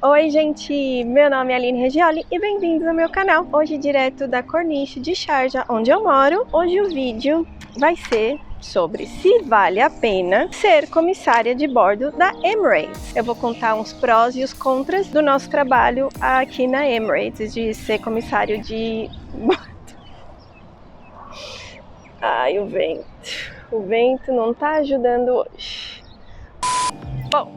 Oi gente, meu nome é Aline Regioli e bem-vindos ao meu canal. Hoje direto da Corniche de Sharjah, onde eu moro. Hoje o vídeo vai ser sobre se vale a pena ser comissária de bordo da Emirates. Eu vou contar uns prós e os contras do nosso trabalho aqui na Emirates, de ser comissário de bordo. Ai, o vento não tá ajudando hoje. Bom,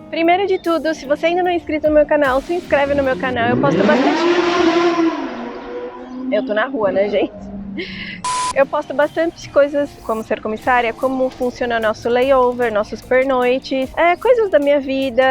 primeiro de tudo, se você ainda não é inscrito no meu canal, se inscreve no meu canal. Eu posto bastante... Eu tô na rua, né, gente? Eu posto bastante coisas como ser comissária, como funciona nosso layover, nossos pernoites, coisas da minha vida,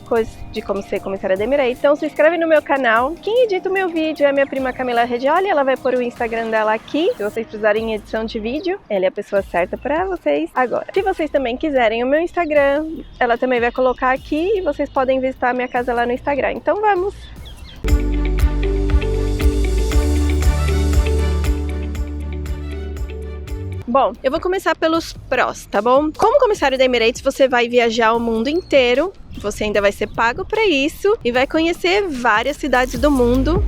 coisas de como ser comissária da Emirates. Então se inscreve no meu canal. Quem edita o meu vídeo é a minha prima Camila Regioli, ela vai pôr o Instagram dela aqui. Se vocês precisarem em edição de vídeo, ela é a pessoa certa para vocês agora. Se vocês também quiserem o meu Instagram, ela também vai colocar aqui e vocês podem visitar a minha casa lá no Instagram. Então vamos! Bom, eu vou começar pelos prós, tá bom? Como comissário da Emirates, você vai viajar o mundo inteiro, você ainda vai ser pago para isso e vai conhecer várias cidades do mundo.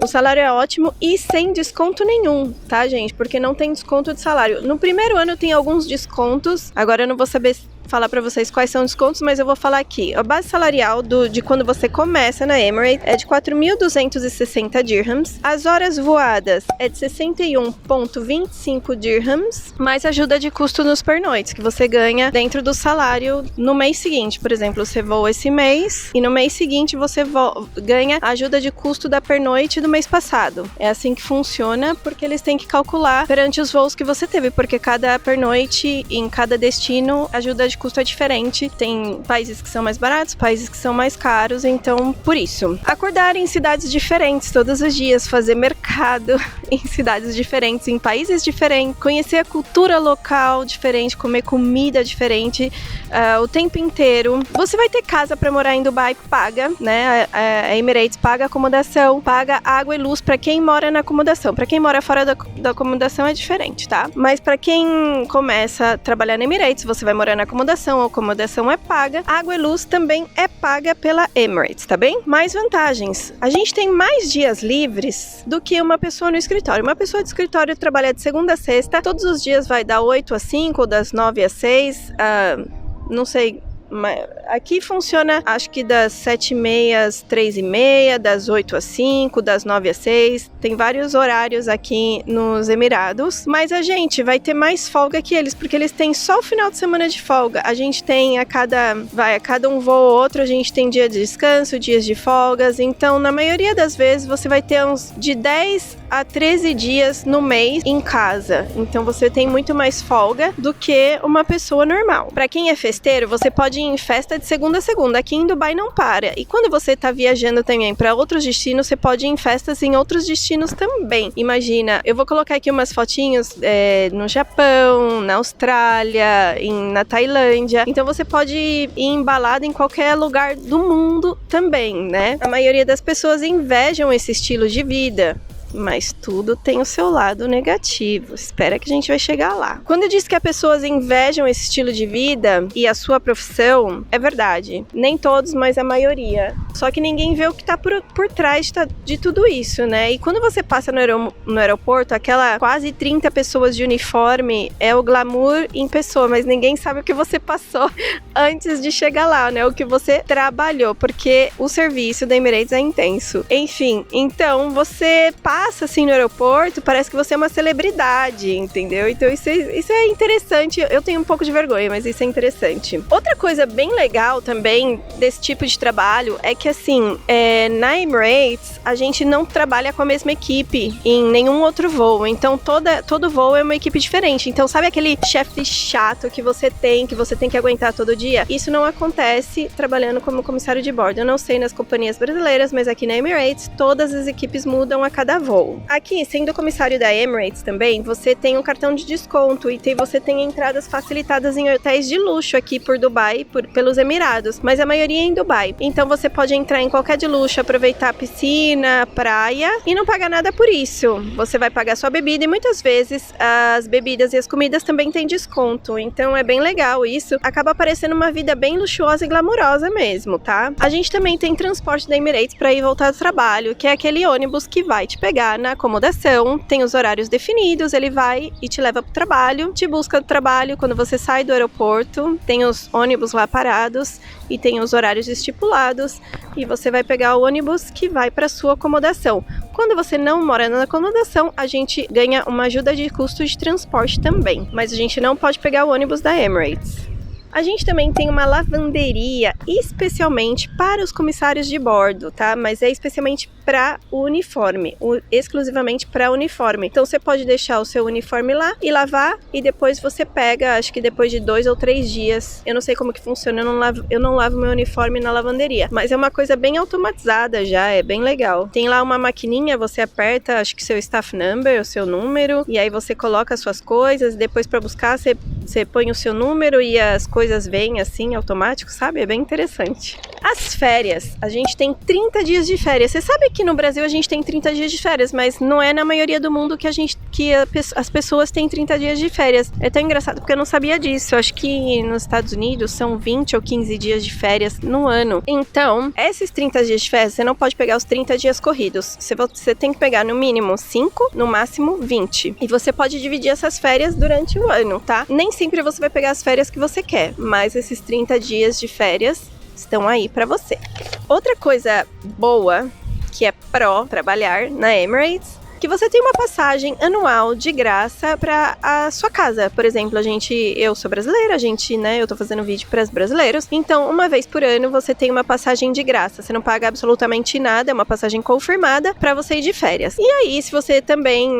O salário é ótimo e sem desconto nenhum, tá, gente? Porque não tem desconto de salário. No primeiro ano tem alguns descontos, agora eu não vou saber falar pra vocês quais são os descontos, mas eu vou falar aqui. A base salarial de quando você começa na Emirates é de 4.260 dirhams. As horas voadas é de 61,25 dirhams, mais ajuda de custo nos pernoites, que você ganha dentro do salário no mês seguinte. Por exemplo, você voa esse mês e no mês seguinte você ganha a ajuda de custo da pernoite do mês passado. É assim que funciona, porque eles têm que calcular perante os voos que você teve, porque cada pernoite em cada destino ajuda de custo é diferente, tem países que são mais baratos, países que são mais caros, então por isso. Acordar em cidades diferentes todos os dias, fazer mercado em cidades diferentes, em países diferentes, conhecer a cultura local diferente, comer comida diferente o tempo inteiro. Você vai ter casa para morar em Dubai, paga, né? A Emirates paga acomodação, paga água e luz para quem mora na acomodação. Para quem mora fora da acomodação é diferente, tá? Mas para quem começa a trabalhar na Emirates, você vai morar na acomodação, a acomodação é paga, água e luz também é paga pela Emirates, tá bem? Mais vantagens, a gente tem mais dias livres do que uma pessoa no escritório. Uma pessoa de escritório trabalha de segunda a sexta, todos os dias vai dar 8 a 5 ou das 9 a 6, não sei. Aqui funciona, acho que das 7h30 às 3h30, das 8 às 5, das 9 às 6. Tem vários horários aqui nos Emirados, mas a gente vai ter mais folga que eles, porque eles têm só o final de semana de folga. A gente tem a cada um voo ou outro, a gente tem dia de descanso, dias de folgas. Então, na maioria das vezes, você vai ter uns de 10 a 13 dias no mês em casa. Então, você tem muito mais folga do que uma pessoa normal. Para quem é festeiro, você pode ir em festa de segunda a segunda. Aqui em Dubai não para. E quando você tá viajando também para outros destinos, você pode ir em festas em outros destinos também. Imagina, eu vou colocar aqui umas fotinhos no Japão, na Austrália, na Tailândia. Então você pode ir embalado em qualquer lugar do mundo também, né? A maioria das pessoas invejam esse estilo de vida. Mas tudo tem o seu lado negativo. Espera que a gente vai chegar lá. Quando eu disse que as pessoas invejam esse estilo de vida e a sua profissão, é verdade. Nem todos, mas a maioria. Só que ninguém vê o que tá por trás de tudo isso, né? E quando você passa no aeroporto, aquela quase 30 pessoas de uniforme é o glamour em pessoa, mas ninguém sabe o que você passou antes de chegar lá, né? O que você trabalhou, porque o serviço da Emirates é intenso. Enfim, então você para passa assim no aeroporto, parece que você é uma celebridade, entendeu? Então isso é interessante. Eu tenho um pouco de vergonha, mas isso é interessante. Outra coisa bem legal também desse tipo de trabalho é que, assim, na Emirates, a gente não trabalha com a mesma equipe em nenhum outro voo. Então, todo voo é uma equipe diferente. Então, sabe aquele chefe chato que você tem que aguentar todo dia? Isso não acontece trabalhando como comissário de bordo. Eu não sei nas companhias brasileiras, mas aqui na Emirates, todas as equipes mudam a cada voo. Aqui, sendo comissário da Emirates também, você tem um cartão de desconto e você tem entradas facilitadas em hotéis de luxo aqui por Dubai, pelos Emirados, mas a maioria é em Dubai. Então você pode entrar em qualquer de luxo, aproveitar a piscina, praia e não pagar nada por isso. Você vai pagar sua bebida e muitas vezes as bebidas e as comidas também têm desconto. Então é bem legal isso. Acaba parecendo uma vida bem luxuosa e glamurosa mesmo, tá? A gente também tem transporte da Emirates para ir e voltar do trabalho, que é aquele ônibus que vai te pegar na acomodação, tem os horários definidos, ele vai e te leva pro trabalho, te busca do trabalho quando você sai do aeroporto, tem os ônibus lá parados e tem os horários estipulados e você vai pegar o ônibus que vai para sua acomodação. Quando você não mora na acomodação, a gente ganha uma ajuda de custo de transporte também, mas a gente não pode pegar o ônibus da Emirates. A gente também tem uma lavanderia especialmente para os comissários de bordo, tá? Mas é especialmente para o uniforme, exclusivamente para uniforme. Então você pode deixar o seu uniforme lá e lavar e depois você pega, acho que depois de 2 ou 3 dias. Eu não sei como que funciona, eu não lavo meu uniforme na lavanderia, mas é uma coisa bem automatizada já, é bem legal. Tem lá uma maquininha, você aperta, acho que seu staff number, o seu número, e aí você coloca as suas coisas, depois para buscar você põe o seu número e as coisas vêm assim, automático, sabe? É bem interessante. As férias, a gente tem 30 dias de férias. Você sabe que no Brasil a gente tem 30 dias de férias, mas não é na maioria do mundo que as pessoas têm 30 dias de férias. É tão engraçado porque eu não sabia disso. Eu acho que nos Estados Unidos são 20 ou 15 dias de férias no ano. Então, esses 30 dias de férias, você não pode pegar os 30 dias corridos. Você tem que pegar no mínimo 5, no máximo 20. E você pode dividir essas férias durante o ano, tá? Nem sempre você vai pegar as férias que você quer, mas esses 30 dias de férias estão aí para você. Outra coisa boa que é trabalhar na Emirates, que você tem uma passagem anual de graça para a sua casa. Por exemplo, eu sou brasileira, eu tô fazendo vídeo para os brasileiros, então uma vez por ano você tem uma passagem de graça, você não paga absolutamente nada, é uma passagem confirmada para você ir de férias. E aí, se você também,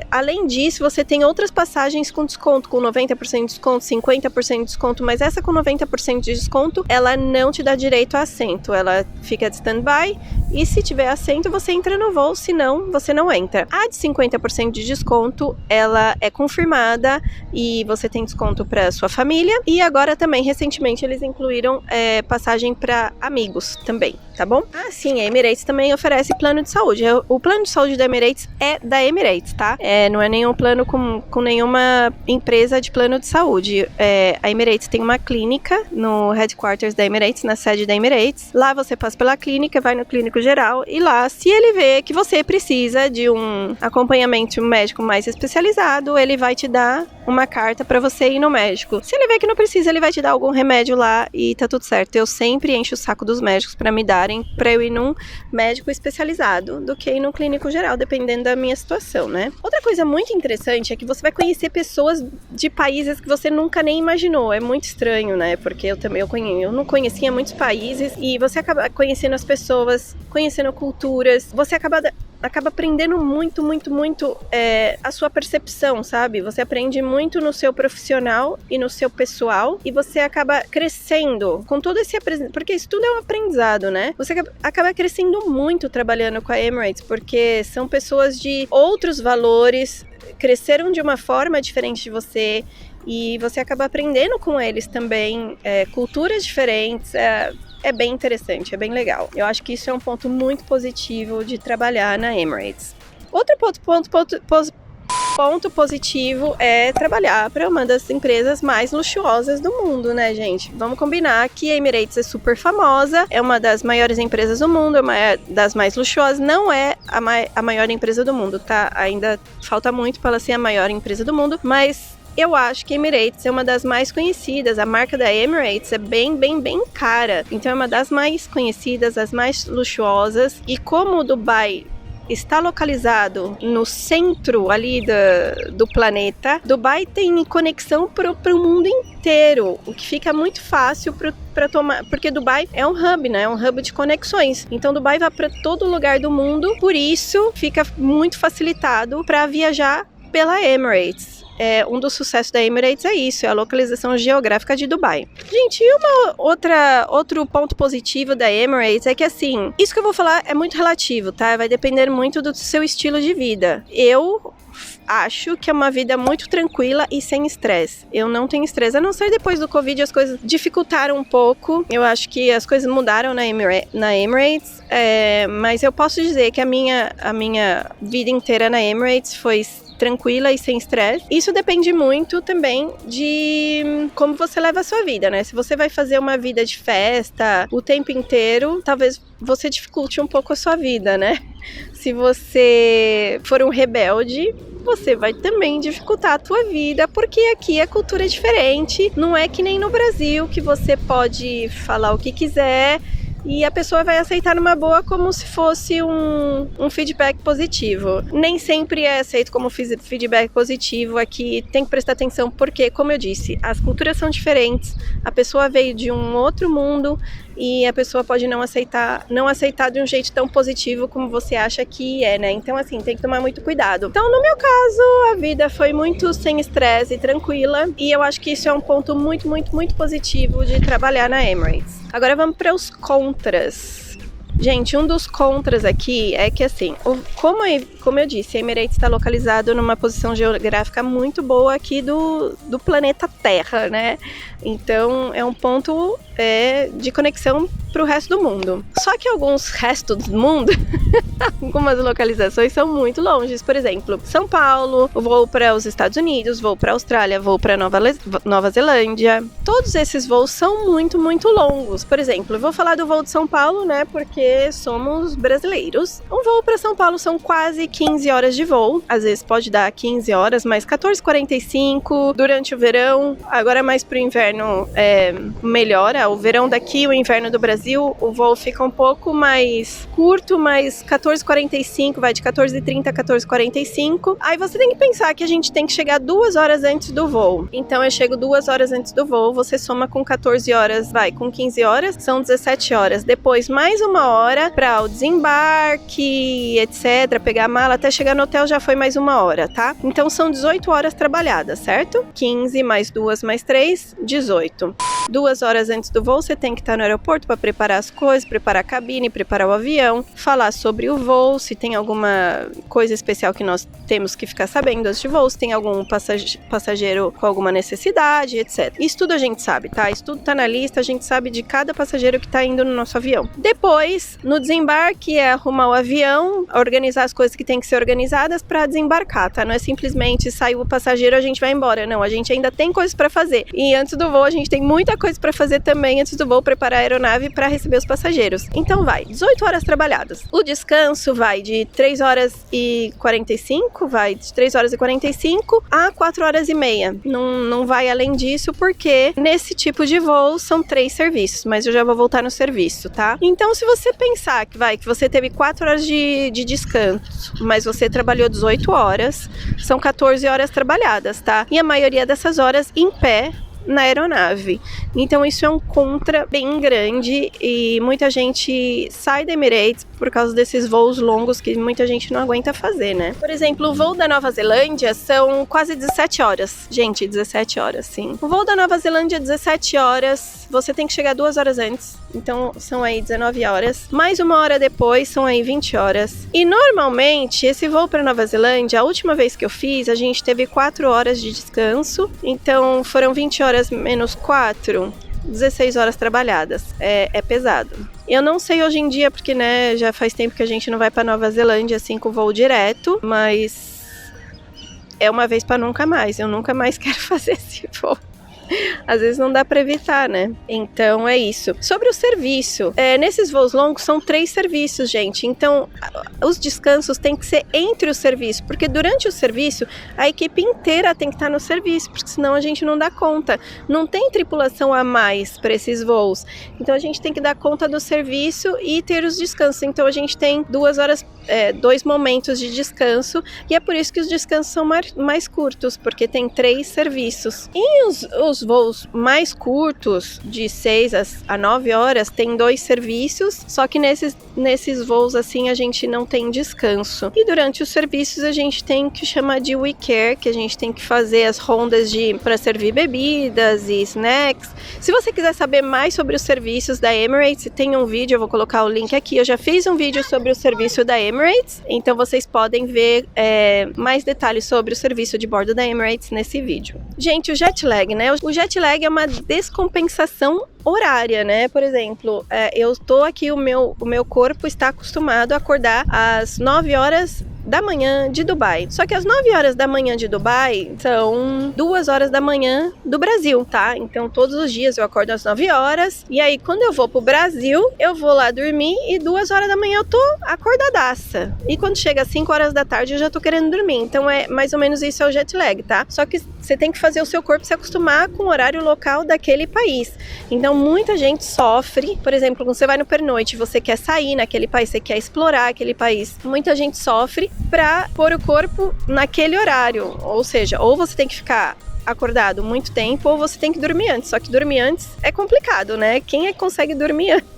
além disso, você tem outras passagens com desconto, com 90% de desconto, 50% de desconto, mas essa com 90% de desconto, ela não te dá direito a assento, ela fica de stand-by, e se tiver assento, você entra no voo, se não, você não entra. A de 50% de desconto, ela é confirmada e você tem desconto para sua família. E agora também, recentemente, eles incluíram passagem para amigos também, tá bom? Ah, sim, a Emirates também oferece plano de saúde. O plano de saúde da Emirates é da Emirates, tá? Não é nenhum plano com nenhuma empresa de plano de saúde. A Emirates tem uma clínica no headquarters da Emirates, na sede da Emirates. Lá você passa pela clínica, vai no clínico geral e lá, se ele vê que você precisa de um acompanhamento médico mais especializado, ele vai te dar uma carta para você ir no médico. Se ele vê que não precisa, ele vai te dar algum remédio lá e tá tudo certo. Eu sempre encho o saco dos médicos para me darem, para eu ir num médico especializado do que ir no clínico geral, dependendo da minha situação, né? Outra coisa muito interessante é que você vai conhecer pessoas de países que você nunca nem imaginou. É muito estranho, né? Porque eu não conhecia muitos países e você acaba conhecendo as pessoas, conhecendo culturas, você acaba aprendendo muito a sua percepção, sabe? Você aprende muito no seu profissional e no seu pessoal e você acaba crescendo com todo esse aprendizado, porque isso tudo é um aprendizado, né? Você acaba crescendo muito trabalhando com a Emirates, porque são pessoas de outros valores, cresceram de uma forma diferente de você e você acaba aprendendo com eles também, culturas diferentes, é bem interessante, é bem legal. Eu acho que isso é um ponto muito positivo de trabalhar na Emirates. Outro ponto positivo é trabalhar para uma das empresas mais luxuosas do mundo, né, gente? Vamos combinar que a Emirates é super famosa, é uma das maiores empresas do mundo, é uma das mais luxuosas, não é a maior empresa do mundo, tá? Ainda falta muito para ela ser a maior empresa do mundo, mas eu acho que a Emirates é uma das mais conhecidas. A marca da Emirates é bem cara. Então é uma das mais conhecidas, as mais luxuosas. E como o Dubai está localizado no centro ali do planeta. Dubai tem conexão para o mundo inteiro, o que fica muito fácil para tomar, porque Dubai é um hub, né? É um hub de conexões. Então Dubai vai para todo lugar do mundo, por isso fica muito facilitado para viajar pela Emirates. Um dos sucessos da Emirates é isso, é a localização geográfica de Dubai. Gente, e outro ponto positivo da Emirates é que, assim, isso que eu vou falar é muito relativo, tá? Vai depender muito do seu estilo de vida. Eu acho que é uma vida muito tranquila e sem estresse. Eu não tenho estresse, a não ser depois do Covid as coisas dificultaram um pouco. Eu acho que as coisas mudaram na Emirates, mas eu posso dizer que a minha vida inteira na Emirates foi tranquila e sem estresse. Isso depende muito também de como você leva a sua vida, né? Se você vai fazer uma vida de festa o tempo inteiro, talvez você dificulte um pouco a sua vida, né? Se você for um rebelde, você vai também dificultar a tua vida, porque aqui a cultura é diferente. Não é que nem no Brasil, que você pode falar o que quiser e a pessoa vai aceitar numa boa como se fosse um feedback positivo. Nem sempre é aceito como feedback positivo. Aqui tem que prestar atenção porque, como eu disse, as culturas são diferentes, a pessoa veio de um outro mundo e a pessoa pode não aceitar de um jeito tão positivo como você acha que é, né? Então, assim, tem que tomar muito cuidado. Então, no meu caso, a vida foi muito sem estresse e tranquila, e eu acho que isso é um ponto muito, muito, muito positivo de trabalhar na Emirates. Agora vamos para os contras. Gente, um dos contras aqui é que, assim, como eu disse, a Emirates está localizado numa posição geográfica muito boa aqui do planeta Terra, né? Então, é um ponto de conexão para o resto do mundo. Só que alguns restos do mundo, algumas localizações são muito longes. Por exemplo, São Paulo, voo para os Estados Unidos, voo para a Austrália, voo para Nova Zelândia. Todos esses voos são muito, muito longos. Por exemplo, eu vou falar do voo de São Paulo, né? Porque somos brasileiros. Um voo para São Paulo são quase 15 horas de voo. Às vezes pode dar 15 horas, mas 14h45 durante o verão. Agora mais pro inverno melhora. O verão daqui, o inverno do Brasil, o voo fica um pouco mais curto, mas 14h45, vai de 14h30 a 14h45. Aí você tem que pensar que a gente tem que chegar 2 horas antes do voo. Então eu chego 2 horas antes do voo, você soma com 14 horas, com 15 horas, são 17 horas. Depois mais 1 hora para o desembarque, etc. Pegar a mala até chegar no hotel já foi mais 1 hora, tá? Então são 18 horas trabalhadas, certo? 15 mais 2 mais 3, 18. 2 horas antes do voo, você tem que estar no aeroporto para preparar as coisas, preparar a cabine, preparar o avião, falar sobre o voo, se tem alguma coisa especial que nós temos que ficar sabendo antes de voo, se tem algum passageiro com alguma necessidade, etc. Isso tudo a gente sabe, tá? Isso tudo tá na lista, a gente sabe de cada passageiro que tá indo no nosso avião. Depois, no desembarque, é arrumar o avião, organizar as coisas que tem que ser organizadas para desembarcar, tá? Não é simplesmente saiu o passageiro, a gente vai embora. Não, a gente ainda tem coisas para fazer. E antes do voo, a gente tem muita coisa para fazer também antes do voo, preparar a aeronave para receber os passageiros. Então vai, 18 horas trabalhadas. O descanso vai de 3 horas e 45, vai de 3 horas e 45 a 4 horas e meia. Não vai além disso, porque nesse tipo de voo são 3 serviços, mas eu já vou voltar no serviço, tá? Então, se você pensar que você teve 4 horas de descanso, mas você trabalhou 18 horas, são 14 horas trabalhadas, tá? E a maioria dessas horas em pé na aeronave. Então isso é um contra bem grande e muita gente sai da Emirates por causa desses voos longos que muita gente não aguenta fazer, né? Por exemplo, o voo da Nova Zelândia são quase 17 horas. Gente, 17 horas, sim. O voo da Nova Zelândia é 17 horas, você tem que chegar 2 horas antes, então são aí 19 horas. Mais 1 hora depois, são aí 20 horas. E normalmente, esse voo para Nova Zelândia, a última vez que eu fiz, a gente teve 4 horas de descanso, então foram 20 horas menos 4, 16 horas trabalhadas. É pesado. Eu não sei hoje em dia, porque, né, já faz tempo que a gente não vai para Nova Zelândia assim com voo direto, mas é uma vez para nunca mais. Eu nunca mais quero fazer esse voo. Às vezes não dá para evitar, né? Então é isso. Sobre o serviço, nesses voos longos são 3 serviços, gente. Então os descansos têm que ser entre os serviços, porque durante o serviço a equipe inteira tem que estar no serviço, porque senão a gente não dá conta. Não tem tripulação a mais para esses voos. Então a gente tem que dar conta do serviço e ter os descansos. Então a gente tem 2 horas, 2 momentos de descanso, e é por isso que os descansos são mais curtos, porque tem 3 serviços. E os voos mais curtos, de 6 a 9 horas, tem 2 serviços, só que nesses voos assim a gente não tem descanso. E durante os serviços a gente tem que chamar de we care, que a gente tem que fazer as rondas para servir bebidas e snacks. Se você quiser saber mais sobre os serviços da Emirates, tem um vídeo, eu vou colocar o link aqui. Eu já fiz um vídeo sobre o serviço da Emirates, então vocês podem ver mais detalhes sobre o serviço de bordo da Emirates nesse vídeo. Gente, o jet lag, né? O jet lag é uma descompensação horária, né? Por exemplo, eu tô aqui, o meu corpo está acostumado a acordar às 9 horas da manhã de Dubai. Só que as 9 horas da manhã de Dubai são 2 horas da manhã do Brasil, tá? Então todos os dias eu acordo às 9 horas, e aí quando eu vou pro Brasil, eu vou lá dormir e 2 horas da manhã eu tô acordadaça. E quando chega às 5 horas da tarde eu já tô querendo dormir. Então é mais ou menos isso, é o jet lag, tá? Só que você tem que fazer o seu corpo se acostumar com o horário local daquele país. Então muita gente sofre, por exemplo, quando você vai no pernoite, você quer sair naquele país, você quer explorar aquele país, muita gente sofre para pôr o corpo naquele horário, ou seja, ou você tem que ficar acordado muito tempo, ou você tem que dormir antes. Só que dormir antes é complicado, né? Quem é que consegue dormir antes?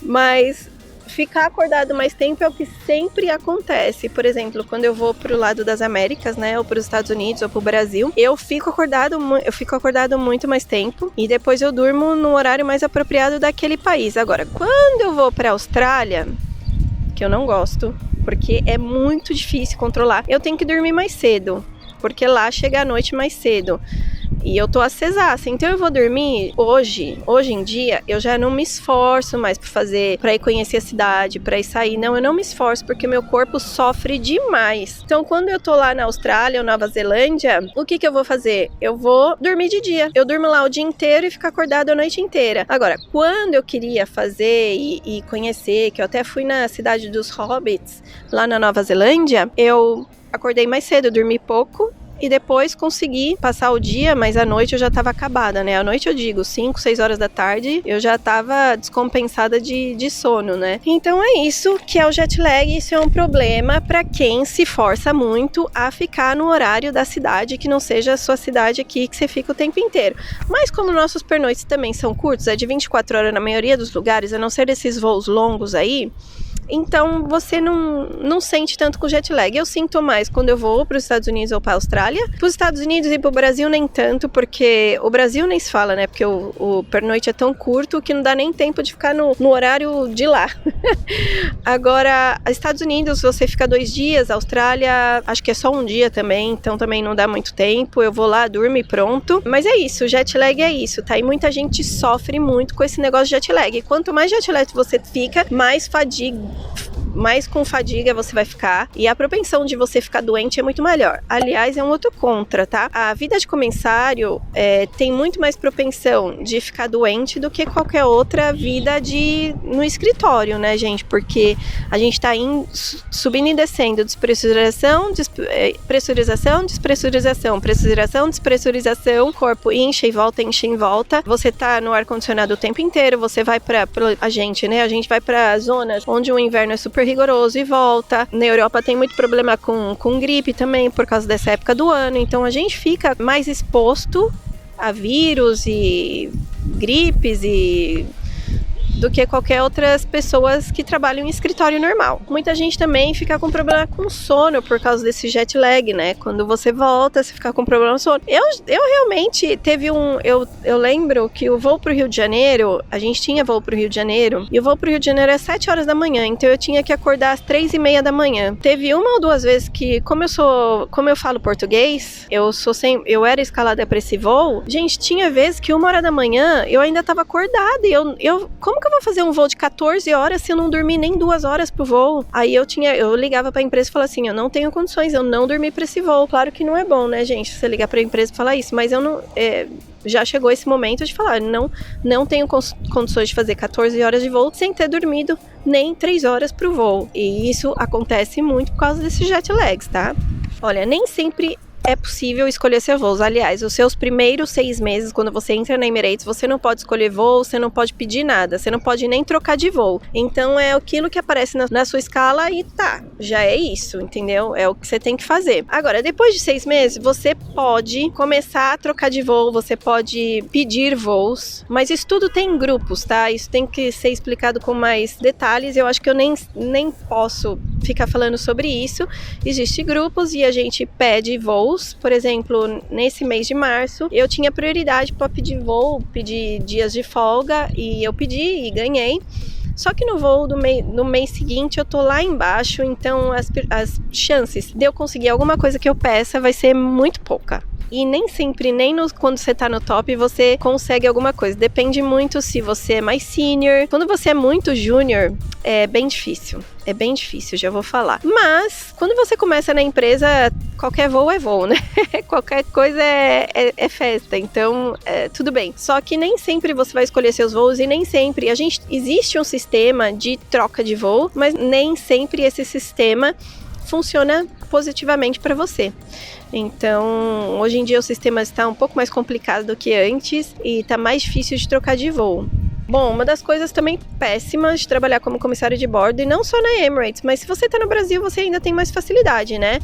Mas ficar acordado mais tempo é o que sempre acontece. Por exemplo, quando eu vou pro lado das Américas, né, ou pros Estados Unidos ou pro Brasil, eu fico acordado muito mais tempo, e depois eu durmo no horário mais apropriado daquele país. Agora, quando eu vou pra Austrália, que eu não gosto, porque é muito difícil controlar, eu tenho que dormir mais cedo, porque lá chega a noite mais cedo. E eu tô acesaça, então eu vou dormir hoje em dia, eu já não me esforço mais pra ir conhecer a cidade, pra ir sair. Não, eu não me esforço, porque meu corpo sofre demais. Então quando eu tô lá na Austrália ou Nova Zelândia, o que eu vou fazer? Eu vou dormir de dia. Eu durmo lá o dia inteiro e fico acordado a noite inteira. Agora, quando eu queria fazer e conhecer, que eu até fui na cidade dos Hobbits, lá na Nova Zelândia, eu acordei mais cedo, dormi pouco, e depois consegui passar o dia, mas à noite eu já estava acabada, né? À noite eu digo, 5, 6 horas da tarde, eu já estava descompensada de sono, né? Então é isso que é o jet lag. Isso é um problema para quem se força muito a ficar no horário da cidade, que não seja a sua cidade aqui, que você fica o tempo inteiro. Mas como nossos pernoites também são curtos, é de 24 horas na maioria dos lugares, a não ser desses voos longos aí, então você não sente tanto com jet lag. Eu sinto mais quando eu vou para os Estados Unidos ou para a Austrália. Para os Estados Unidos e para o Brasil nem tanto, porque o Brasil nem se fala, né? Porque o pernoite é tão curto que não dá nem tempo de ficar no horário de lá. Agora, Estados Unidos você fica 2 dias, Austrália acho que é só 1 dia também, então também não dá muito tempo. Eu vou lá, durmo e pronto. Mas é isso, o jet lag é isso, tá? E muita gente sofre muito com esse negócio de jet lag. E quanto mais jet lag você fica, mais com fadiga você vai ficar, e a propensão de você ficar doente é muito maior. Aliás, é um outro contra, tá? A vida de comissário tem muito mais propensão de ficar doente do que qualquer outra vida no escritório, né, gente? Porque a gente tá subindo e descendo, despressurização, despressurização, corpo incha e volta, você tá no ar-condicionado o tempo inteiro, você vai a gente vai pra zonas onde o inverno é super rigoroso e volta. Na Europa tem muito problema com gripe também, por causa dessa época do ano, então a gente fica mais exposto a vírus e gripes do que qualquer outras pessoas que trabalham em escritório normal. Muita gente também fica com problema com sono por causa desse jet lag, né? Quando você volta, você fica com problema com sono. Eu realmente teve eu lembro que o voo pro Rio de Janeiro, a gente tinha voo pro Rio de Janeiro, e o voo pro Rio de Janeiro é 7 horas da manhã, então eu tinha que acordar às 3:30 da manhã. Teve 1 ou 2 vezes que, como eu falo português, eu era escalada pra esse voo, gente, tinha vezes que 1 hora da manhã eu ainda tava acordada, e como que eu vou fazer um voo de 14 horas se eu não dormir nem 2 horas pro voo? Aí eu ligava pra empresa e falava assim, eu não tenho condições, eu não dormi pra esse voo. Claro que não é bom, né, gente, você ligar pra empresa e falar isso, mas eu não... já chegou esse momento de falar, não tenho condições de fazer 14 horas de voo sem ter dormido nem 3 horas pro voo. E isso acontece muito por causa desses jet lags, tá? Olha, nem sempre é possível escolher seus voos. Aliás, os seus primeiros 6 meses, quando você entra na Emirates, você não pode escolher voo, você não pode pedir nada, você não pode nem trocar de voo. Então é aquilo que aparece na sua escala e tá, já é isso, entendeu? É o que você tem que fazer. Agora, depois de 6 meses, você pode começar a trocar de voo, você pode pedir voos, mas isso tudo tem em grupos, tá? Isso tem que ser explicado com mais detalhes. Eu acho que eu nem posso ficar falando sobre isso. Existem grupos e a gente pede voos. Por exemplo, nesse mês de março, eu tinha prioridade para pedir voo, pedir dias de folga, e eu pedi e ganhei. Só que no voo no mês seguinte eu tô lá embaixo, então as chances de eu conseguir alguma coisa que eu peça vai ser muito pouca. E nem sempre, quando você tá no top, você consegue alguma coisa. Depende muito se você é mais senior. Quando você é muito júnior, é bem difícil. É bem difícil, já vou falar. Mas, quando você começa na empresa, qualquer voo é voo, né? Qualquer coisa é festa. Então, tudo bem. Só que nem sempre você vai escolher seus voos e nem sempre... Existe um sistema de troca de voo, mas nem sempre esse sistema funciona positivamente para você. Então, hoje em dia o sistema está um pouco mais complicado do que antes e está mais difícil de trocar de voo. Bom, uma das coisas também péssimas de trabalhar como comissário de bordo, e não só na Emirates, mas se você está no Brasil, você ainda tem mais facilidade, né?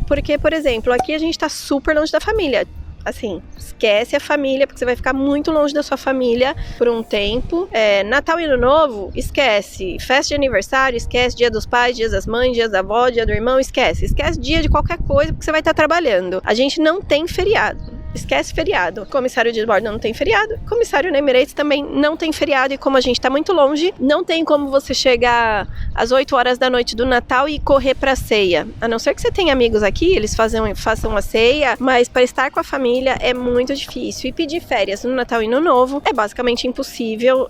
Porque, por exemplo, aqui a gente está super longe da família. Assim, esquece a família, porque você vai ficar muito longe da sua família por um tempo. Natal e Ano Novo, esquece. Festa de aniversário, esquece. Dia dos pais, dia das mães, dia da avó, dia do irmão, esquece. Esquece dia de qualquer coisa, porque você vai estar trabalhando. A gente não tem feriado. Esquece feriado. Comissário de bordo não tem feriado. Comissário na Emirates também não tem feriado. E como a gente tá muito longe, não tem como você chegar às 8 horas da noite do Natal e correr pra ceia. A não ser que você tenha amigos aqui, eles façam a ceia. Mas para estar com a família é muito difícil. E pedir férias no Natal e no Novo é basicamente impossível.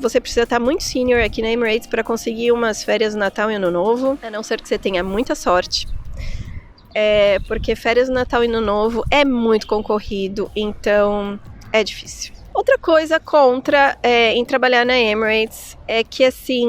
Você precisa estar muito senior aqui na Emirates para conseguir umas férias no Natal e Ano Novo. A não ser que você tenha muita sorte. Porque férias no Natal e Ano Novo é muito concorrido, então é difícil. Outra coisa contra em trabalhar na Emirates é que, assim,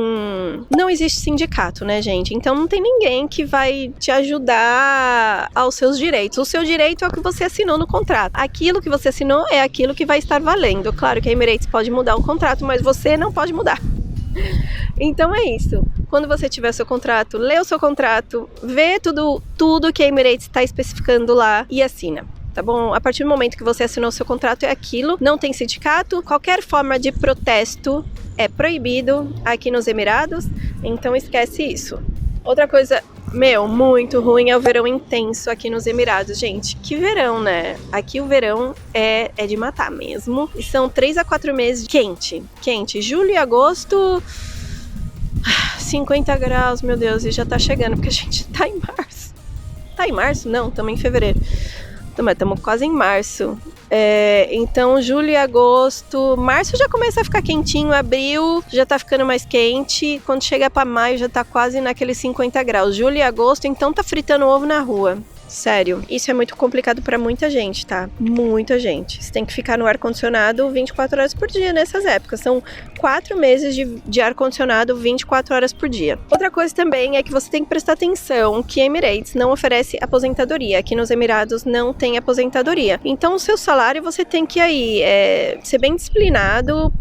não existe sindicato, né, gente? Então não tem ninguém que vai te ajudar aos seus direitos. O seu direito é o que você assinou no contrato. Aquilo que você assinou é aquilo que vai estar valendo. Claro que a Emirates pode mudar o contrato, mas você não pode mudar. Então é isso. Quando você tiver seu contrato, lê o seu contrato, vê tudo que a Emirates está especificando lá e assina. Tá bom? A partir do momento que você assinou o seu contrato é aquilo, não tem sindicato, qualquer forma de protesto é proibido aqui nos Emirados, então esquece isso. Outra coisa, muito ruim é o verão intenso aqui nos Emirados, gente. Que verão, né? Aqui o verão é de matar mesmo. E são 3 a 4 meses quente. Julho e agosto, 50 graus, meu Deus, e já tá chegando, porque a gente tá em março. Tá em março? Não, estamos em fevereiro. Estamos quase em março. Então, julho e agosto, março já começa a ficar quentinho, abril já tá ficando mais quente, quando chega pra maio já tá quase naqueles 50 graus. Julho e agosto, então tá fritando ovo na rua. Sério, isso é muito complicado pra muita gente, tá? Muita gente. Você tem que ficar no ar-condicionado 24 horas por dia nessas épocas. São 4 meses de ar-condicionado 24 horas por dia. Outra coisa também é que você tem que prestar atenção que a Emirates não oferece aposentadoria. Aqui nos Emirados não tem aposentadoria. Então o seu salário você tem que aí ser bem disciplinado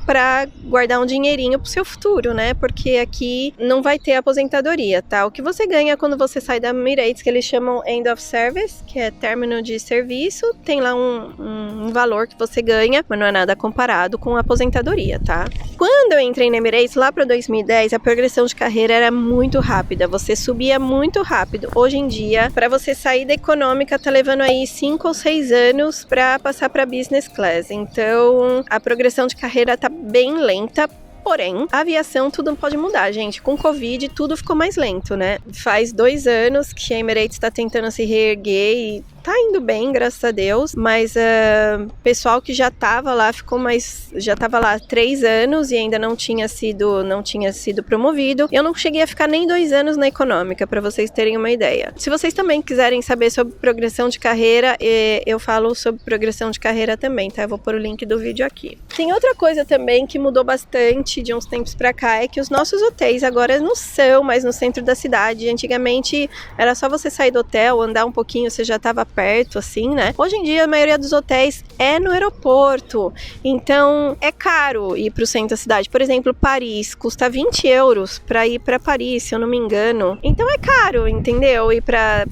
para guardar um dinheirinho pro seu futuro, né? Porque aqui não vai ter aposentadoria, tá? O que você ganha quando você sai da Emirates, que eles chamam End of Service, que é término de serviço, tem lá um valor que você ganha, mas não é nada comparado com a aposentadoria, tá? Quando eu entrei na Emirates, lá para 2010, a progressão de carreira era muito rápida, você subia muito rápido. Hoje em dia, para você sair da econômica, tá levando aí 5 ou 6 anos para passar para business class. Então, a progressão de carreira tá bem lenta, porém, a aviação tudo pode mudar, gente. Com Covid, tudo ficou mais lento, né? Faz 2 anos que a Emirates está tentando se reerguer e tá indo bem, graças a Deus, mas pessoal que já tava lá já tava lá 3 anos e ainda não tinha sido promovido. Eu não cheguei a ficar nem 2 anos na econômica, para vocês terem uma ideia. Se vocês também quiserem saber sobre progressão de carreira, eu falo sobre progressão de carreira também, tá? Eu vou pôr o link do vídeo aqui. Tem outra coisa também que mudou bastante de uns tempos pra cá, é que os nossos hotéis agora não são mais no centro da cidade. Antigamente era só você sair do hotel, andar um pouquinho, você já estava perto, assim, né? Hoje em dia a maioria dos hotéis é no aeroporto, então é caro ir pro centro da cidade. Por exemplo, Paris custa 20 euros para ir para Paris, se eu não me engano. Então é caro, entendeu? Ir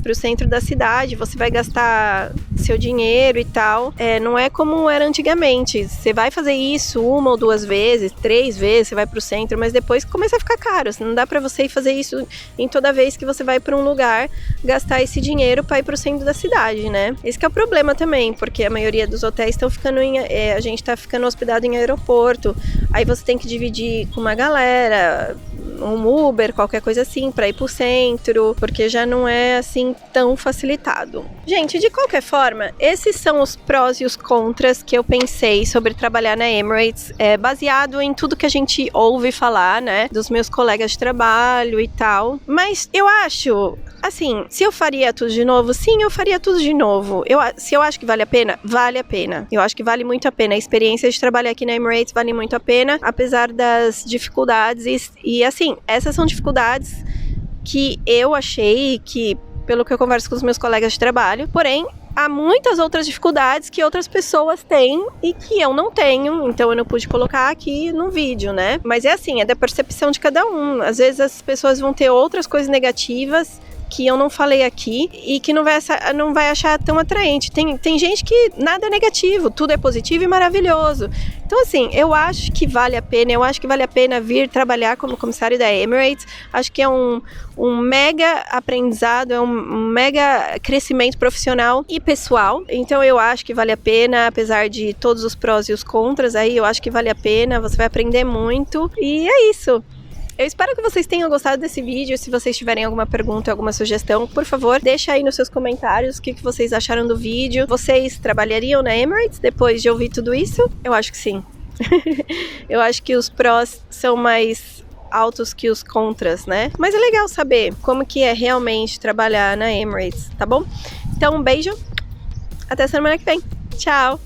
pro centro da cidade, você vai gastar seu dinheiro e tal. Não é como era antigamente. Você vai fazer isso 1 ou 2 vezes, 3 vezes, você vai pro centro, mas depois começa a ficar caro. Não dá para você ir fazer isso em toda vez que você vai para um lugar, gastar esse dinheiro para ir pro centro da cidade, né? Esse que é o problema também, porque a maioria dos hotéis estão ficando a gente tá ficando hospedado em aeroporto. Aí você tem que dividir com uma galera, um Uber, qualquer coisa assim, para ir pro centro, porque já não é assim tão facilitado. Gente, de qualquer forma, esses são os prós e os contras que eu pensei sobre trabalhar na Emirates, baseado em tudo que a gente ouve falar, né, dos meus colegas de trabalho e tal. Mas eu acho, assim, se eu faria tudo de novo, sim, eu faria tudo de novo. Se eu acho que vale a pena, vale a pena. Eu acho que vale muito a pena. A experiência de trabalhar aqui na Emirates vale muito a pena, apesar das dificuldades. E assim, essas são dificuldades que eu achei, que pelo que eu converso com os meus colegas de trabalho, porém, há muitas outras dificuldades que outras pessoas têm e que eu não tenho, então eu não pude colocar aqui no vídeo, né? Mas é assim, é da percepção de cada um. Às vezes as pessoas vão ter outras coisas negativas que eu não falei aqui e que não vai achar tão atraente. Tem gente que nada é negativo, tudo é positivo e maravilhoso. Então, assim, eu acho que vale a pena vir trabalhar como comissário da Emirates. Acho que é um mega aprendizado, é um mega crescimento profissional e pessoal. Então, eu acho que vale a pena, apesar de todos os prós e os contras, aí eu acho que vale a pena, você vai aprender muito. E é isso. Eu espero que vocês tenham gostado desse vídeo. Se vocês tiverem alguma pergunta, alguma sugestão, por favor, deixa aí nos seus comentários o que vocês acharam do vídeo. Vocês trabalhariam na Emirates depois de ouvir tudo isso? Eu acho que sim. Eu acho que os prós são mais altos que os contras, né? Mas é legal saber como que é realmente trabalhar na Emirates, tá bom? Então, um beijo. Até semana que vem. Tchau!